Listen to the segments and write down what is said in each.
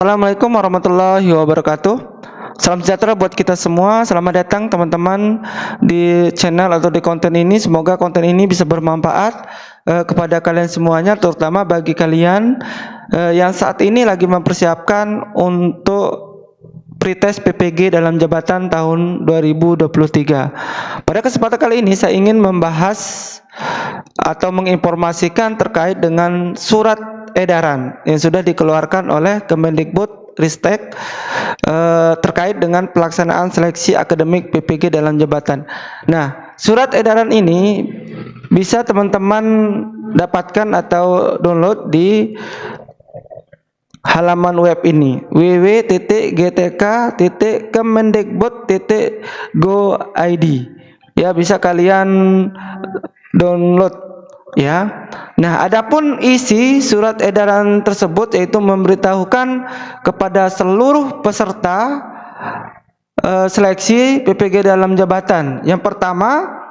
Assalamualaikum warahmatullahi wabarakatuh. Salam sejahtera buat kita semua. Selamat datang teman-teman di channel atau di konten ini. Semoga konten ini bisa bermanfaat kepada kalian semuanya, terutama bagi kalian yang saat ini lagi mempersiapkan untuk pretest PPG dalam jabatan tahun 2023. Pada kesempatan kali ini saya ingin membahas atau menginformasikan terkait dengan surat edaran yang sudah dikeluarkan oleh Kemendikbudristek terkait dengan pelaksanaan seleksi akademik PPG dalam jabatan. Nah, surat edaran ini bisa teman-teman dapatkan atau download di halaman web ini www.gtk.kemendikbud.go.id. Ya, bisa kalian download ya. Nah, adapun isi surat edaran tersebut yaitu memberitahukan kepada seluruh peserta seleksi PPG dalam jabatan. Yang pertama,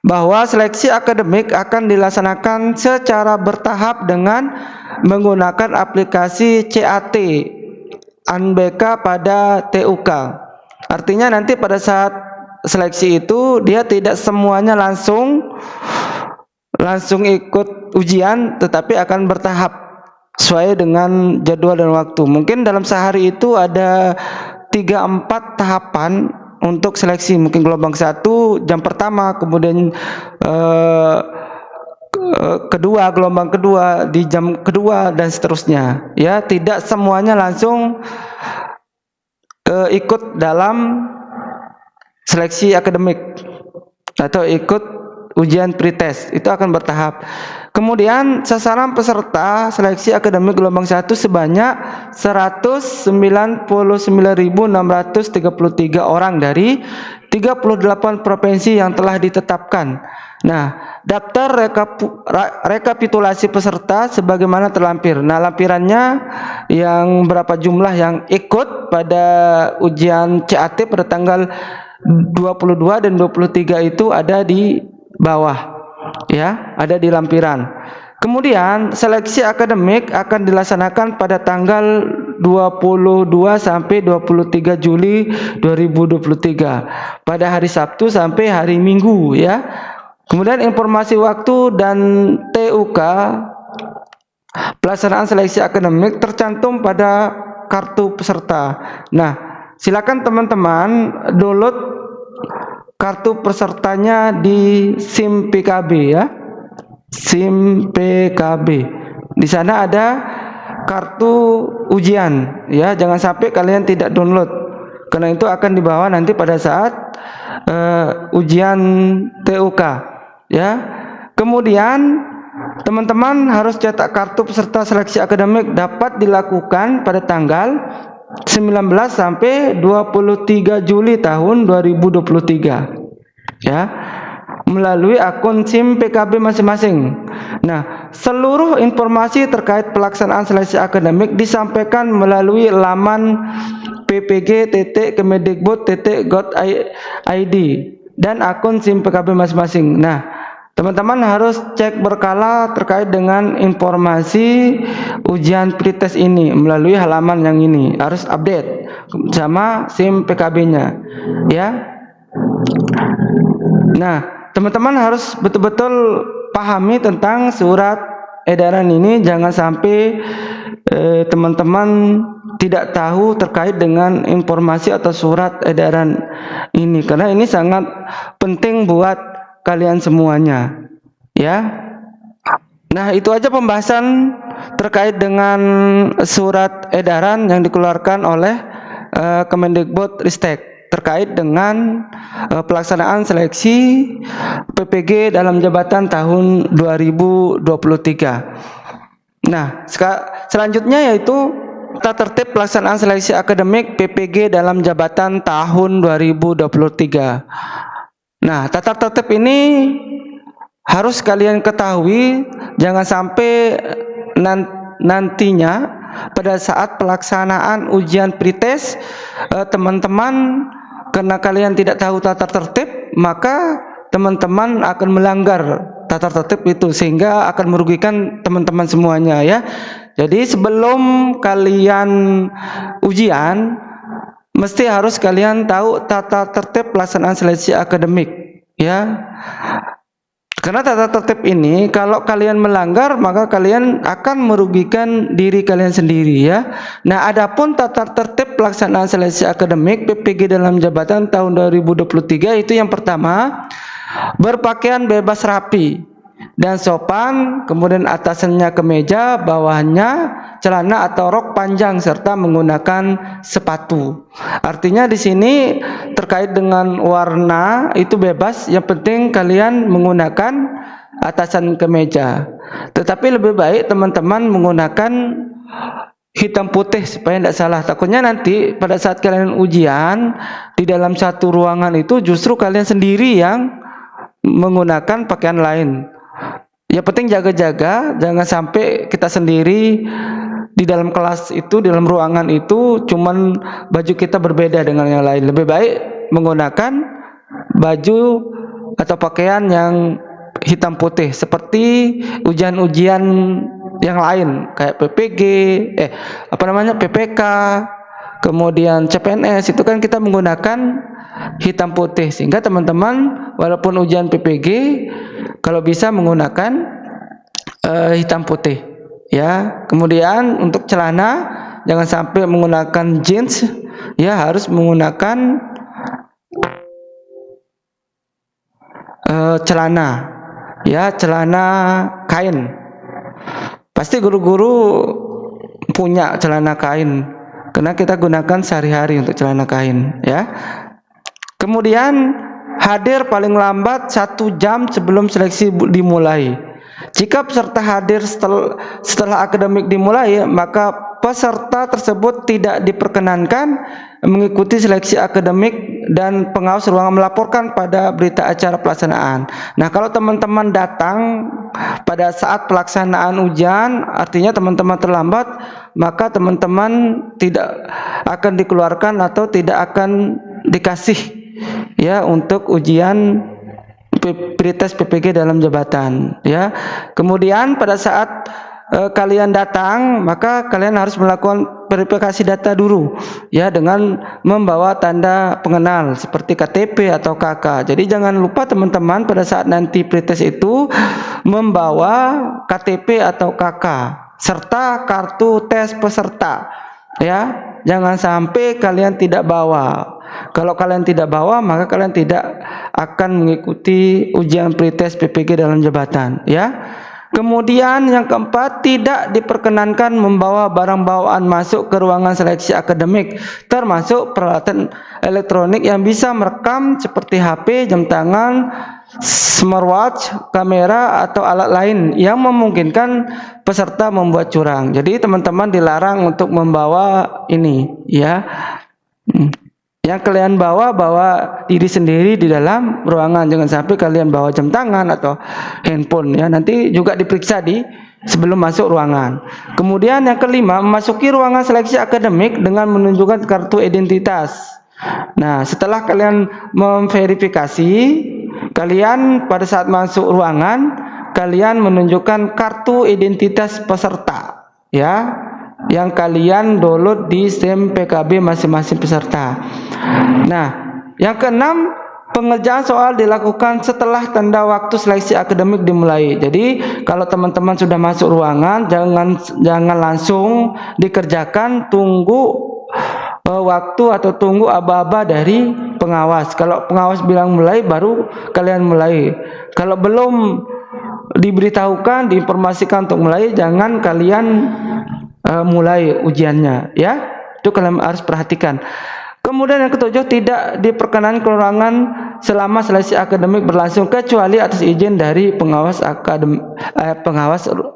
bahwa seleksi akademik akan dilaksanakan secara bertahap dengan menggunakan aplikasi CAT UNBK pada TUK. Artinya nanti pada saat seleksi itu dia tidak semuanya langsung ikut ujian, tetapi akan bertahap sesuai dengan jadwal dan waktu. Mungkin dalam sehari itu ada 3-4 tahapan untuk seleksi. Mungkin gelombang 1 jam pertama, kemudian gelombang kedua di jam kedua, dan seterusnya. Ya, tidak semuanya langsung ikut dalam seleksi akademik atau ikut ujian pretest, itu akan bertahap. Kemudian sasaran peserta seleksi akademik gelombang 1 sebanyak 199.633 orang dari 38 provinsi yang telah ditetapkan. Nah, daftar rekapitulasi peserta sebagaimana terlampir. Nah, lampirannya yang berapa jumlah yang ikut pada ujian CAT pada tanggal 22 dan 23 itu ada di bawah ya, ada di lampiran. Kemudian seleksi akademik akan dilaksanakan pada tanggal 22 sampai 23 Juli 2023 pada hari Sabtu sampai hari Minggu ya. Kemudian informasi waktu dan TUK pelaksanaan seleksi akademik tercantum pada kartu peserta. Nah, silakan teman-teman download kartu pesertanya di SIM PKB ya. SIM PKB. Di sana ada kartu ujian ya. Jangan sampai kalian tidak download, karena itu akan dibawa nanti pada saat ujian TUK ya. Kemudian teman-teman harus cetak kartu peserta seleksi akademik dapat dilakukan pada tanggal 19 sampai 23 Juli tahun 2023 ya, melalui akun SIM PKB masing-masing. Nah, seluruh informasi terkait pelaksanaan seleksi akademik disampaikan melalui laman ppg.kemendikbud.go.id dan akun SIM PKB masing-masing. Nah, teman-teman harus cek berkala terkait dengan informasi ujian pretest ini melalui halaman yang ini. Harus update sama SIM PKB-nya ya. Nah, teman-teman harus betul-betul pahami tentang surat edaran ini. Jangan sampai teman-teman tidak tahu terkait dengan informasi atau surat edaran ini, karena ini sangat penting buat kalian semuanya ya. Nah, itu aja pembahasan terkait dengan surat edaran yang dikeluarkan oleh Kemendikbudristek terkait dengan pelaksanaan seleksi PPG dalam jabatan tahun 2023. Nah, selanjutnya yaitu tata tertib pelaksanaan seleksi akademik PPG dalam jabatan tahun 2023. Nah, tata tertib ini harus kalian ketahui, jangan sampai nantinya pada saat pelaksanaan ujian pretest teman-teman, karena kalian tidak tahu tata tertib, maka teman-teman akan melanggar tata tertib itu, sehingga akan merugikan teman-teman semuanya ya. Jadi sebelum kalian ujian, mesti harus kalian tahu tata tertib pelaksanaan seleksi akademik, ya. Karena tata tertib ini kalau kalian melanggar maka kalian akan merugikan diri kalian sendiri, ya. Nah, adapun tata tertib pelaksanaan seleksi akademik PPG dalam jabatan tahun 2023 itu yang pertama, berpakaian bebas rapi dan sopan, kemudian atasannya kemeja, bawahnya celana atau rok panjang serta menggunakan sepatu. Artinya di sini terkait dengan warna itu bebas, yang penting kalian menggunakan atasan kemeja. Tetapi lebih baik teman-teman menggunakan hitam putih supaya tidak salah. Takutnya nanti pada saat kalian ujian di dalam satu ruangan itu justru kalian sendiri yang menggunakan pakaian lain. Ya penting jaga-jaga, jangan sampai kita sendiri di dalam kelas itu, di dalam ruangan itu cuman baju kita berbeda dengan yang lain. Lebih baik menggunakan baju atau pakaian yang hitam putih seperti ujian-ujian yang lain kayak PPG, PPK, kemudian CPNS, itu kan kita menggunakan hitam putih, sehingga teman-teman walaupun ujian PPG kalau bisa menggunakan hitam putih, ya. Kemudian untuk celana jangan sampai menggunakan jeans, ya, harus menggunakan celana, ya, celana kain. Pasti guru-guru punya celana kain karena kita gunakan sehari-hari untuk celana kain, ya. Kemudian hadir paling lambat 1 jam sebelum seleksi dimulai. Jika peserta hadir setelah akademik dimulai, maka peserta tersebut tidak diperkenankan mengikuti seleksi akademik dan pengawas ruangan melaporkan pada berita acara pelaksanaan. Nah, kalau teman-teman datang pada saat pelaksanaan ujian, artinya teman-teman terlambat, maka teman-teman tidak akan dikeluarkan atau tidak akan dikasih, ya, untuk ujian pretest PPG dalam jabatan, ya. Kemudian pada saat kalian datang, maka kalian harus melakukan verifikasi data dulu, ya, dengan membawa tanda pengenal seperti KTP atau KK. Jadi jangan lupa teman-teman pada saat nanti pretest itu membawa KTP atau KK serta kartu tes peserta, ya. Jangan sampai kalian tidak bawa. Kalau kalian tidak bawa, maka kalian tidak akan mengikuti ujian pretest PPG dalam jabatan, ya. Kemudian yang keempat, tidak diperkenankan membawa barang bawaan masuk ke ruangan seleksi akademik, termasuk peralatan elektronik yang bisa merekam seperti HP, jam tangan, smartwatch, kamera, atau alat lain yang memungkinkan peserta membuat curang. Jadi teman-teman dilarang untuk membawa ini, ya. Yang kalian bawa diri sendiri di dalam ruangan. Jangan sampai kalian bawa jam tangan atau handphone, ya. Nanti juga diperiksa sebelum masuk ruangan. Kemudian yang kelima, memasuki ruangan seleksi akademik dengan menunjukkan kartu identitas. Nah, setelah kalian memverifikasi, kalian pada saat masuk ruangan, kalian menunjukkan kartu identitas peserta, ya, yang kalian download di SIM PKB masing-masing peserta. Nah, yang keenam, pengerjaan soal dilakukan setelah tanda waktu seleksi akademik dimulai. Jadi kalau teman-teman sudah masuk ruangan, jangan langsung dikerjakan, tunggu waktu atau tunggu aba-aba dari pengawas. Kalau pengawas bilang mulai, baru kalian mulai. Kalau belum diberitahukan, diinformasikan untuk mulai, jangan kalian mulai ujiannya, ya. Itu kalian harus perhatikan. Kemudian yang ketujuh, tidak diperkenan ke ruangan selama seleksi akademik berlangsung kecuali atas izin dari pengawas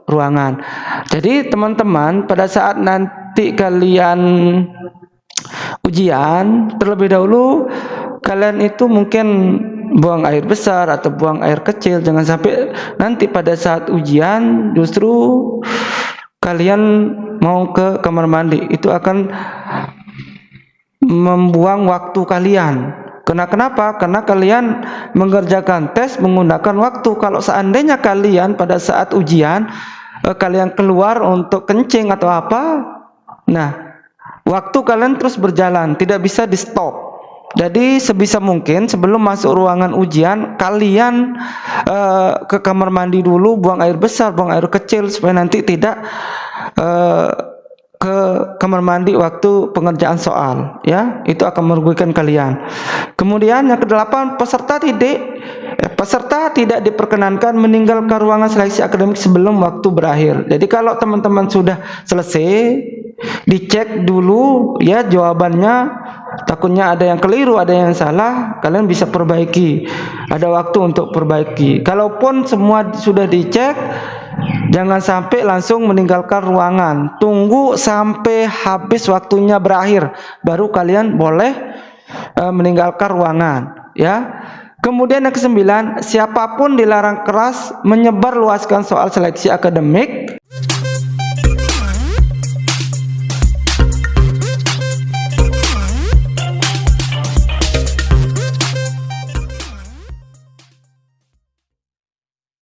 ruangan. Jadi teman-teman, pada saat nanti kalian ujian, terlebih dahulu kalian itu mungkin buang air besar atau buang air kecil. Jangan sampai nanti pada saat ujian justru kalian mau ke kamar mandi, itu akan membuang waktu kalian. Kenapa? Karena kalian mengerjakan tes menggunakan waktu. Kalau seandainya kalian pada saat ujian kalian keluar untuk kencing atau apa, nah waktu kalian terus berjalan, tidak bisa di stop. Jadi sebisa mungkin sebelum masuk ruangan ujian, kalian ke kamar mandi dulu, buang air besar, buang air kecil, supaya nanti tidak ke kamar mandi waktu pengerjaan soal, ya, itu akan merugikan kalian. Kemudian yang kedelapan, peserta tidak diperkenankan meninggalkan ruangan seleksi akademik sebelum waktu berakhir. Jadi kalau teman-teman sudah selesai, dicek dulu ya jawabannya, takutnya ada yang keliru, ada yang salah, kalian bisa perbaiki, ada waktu untuk perbaiki. Kalaupun semua sudah dicek, jangan sampai langsung meninggalkan ruangan, tunggu sampai habis waktunya berakhir, baru kalian boleh meninggalkan ruangan, ya. Kemudian yang kesembilan, siapapun dilarang keras menyebarluaskan soal seleksi akademik